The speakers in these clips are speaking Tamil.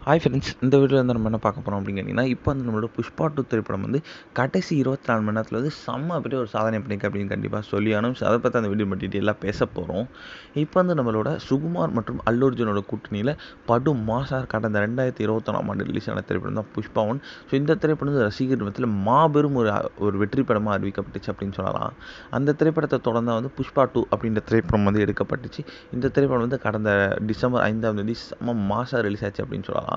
ஹாய் ஃப்ரெண்ட்ஸ், இந்த வீடியோவில் வந்து நம்ம என்ன பார்க்க போகிறோம் அப்படின்னு கேட்டிங்கன்னா, இப்போ வந்து நம்மளோட புஷ்பா 2 திரைப்படம் வந்து கடைசி 24 மணி நேரத்தில் வந்து செம்ம பெரிய ஒரு சாதனை பண்ணியிருக்கு அப்படின்னு கண்டிப்பாக சொல்லி ஆகணும். ஸோ அதை பற்றி அந்த வீடியோ டீட்டெயிலாக பேச போகிறோம். இப்போ வந்து நம்மளோட சுகுமார் மற்றும் அல்லு அர்ஜுனோட கூட்டணியில் படு மாசாக கடந்த 2021ஆம் ஆண்டு ரிலீஸ் ஆன திரைப்படம் தான் புஷ்பா 1. ஸோ இந்த திரைப்படம் வந்து ரசிகர் மத்தியில் மாபெரும் ஒரு வெற்றி படமாக அறிவிக்கப்பட்டுச்சு அப்படின்னு சொல்லலாம். அந்த திரைப்படத்தை தொடர்ந்து வந்து புஷ்பா 2 அப்படின்ற திரைப்படம் வந்து எடுக்கப்பட்டுச்சு. இந்த திரைப்படம் வந்து கடந்த டிசம்பர் 5ஆம் தேதி செம்ம மாசாக ரிலீஸ் ஆச்சு அப்படின்னு சொல்லலாம்.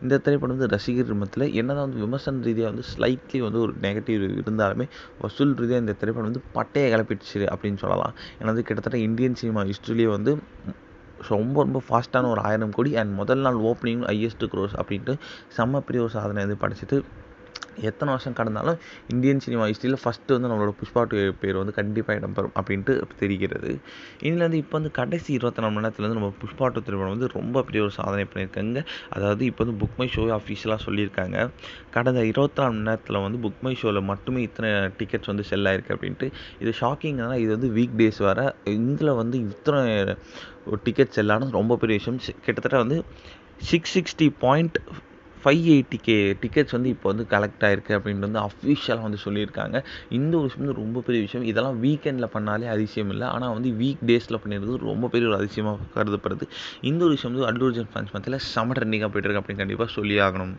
இந்த திரைப்படம் வந்து ரசிகர் மத்தியில் என்னதான் வந்து விமர்சன ரீதியாக வந்து ஸ்லைட்லி வந்து ஒரு நெகட்டிவ் இருந்தாலுமே வசூல் ரீதியாக இந்த திரைப்படம் வந்து பட்டையை கிளப்பிடுச்சு அப்படின்னு சொல்லலாம். ஏன்னா வந்து கிட்டத்தட்ட இந்தியன் சினிமா ஹிஸ்ட்ரியிலே வந்து ரொம்ப ரொம்ப ஃபாஸ்ட்டான ஒரு 1000 கோடி அண்ட் முதல் நாள் ஓப்பனிங் ஹையஸ்ட் க்ரோஸ் அப்படின்ட்டு செம்ம பெரிய ஒரு சாதனை வந்து படைச்சிட்டு எத்தனை வருஷம் கடந்தாலும் இந்தியன் சினிமா ஹிஸ்ட்ரியில் ஃபஸ்ட்டு வந்து நம்மளோட புஷ்பா 2 பேர் வந்து கண்டிப்பாக இடம்பெறும் அப்படின்ட்டு தெரிகிறது. இதில் வந்து இப்போ வந்து கடைசி 24 மணி நேரத்தில் வந்து நம்ம புஷ்பா 2 திரைப்படம் வந்து ரொம்ப பெரிய ஒரு சாதனை பண்ணியிருக்காங்க. அதாவது இப்போ வந்து புக் மை ஷோவே அஃபிஷியலாக சொல்லியிருக்காங்க. கடந்த 24 மணி நேரத்தில் வந்து புக் மை ஷோவில் மட்டுமே இத்தனை டிக்கெட்ஸ் வந்து செல் ஆயிருக்கு அப்படின்ட்டு. இது ஷாக்கிங்கான இது வந்து வீக் டேஸ் வர இதில் வந்து இத்தனை ஒரு டிக்கெட் செல் ஆனது ரொம்ப பெரிய விஷயம். கிட்டத்தட்ட வந்து 660.580K டிக்கெட்ஸ் வந்து இப்போ வந்து கலெக்ட் ஆகிருக்கு அப்படின்ட்டு வந்து அஃபிஷியலாக வந்து சொல்லியிருக்காங்க. இந்த ஒரு விஷயம் வந்து ரொம்ப பெரிய விஷயம். இதெல்லாம் வீக்கெண்டில் பண்ணாலே அதிசயம் இல்லை. ஆனால் வந்து வீக் டேஸில் பண்ணியிருக்கிறது ரொம்ப பெரிய ஒரு அதிசயமாக கருதப்படுது. இந்த ஒரு விஷயம் வந்து அல்லு அர்ஜுன் ஃபேன்ஸ் மத்தியில் செம ட்ரெண்டிங்காக போயிட்டுருக்கு அப்படின்னு கண்டிப்பாக சொல்லி ஆகணும்.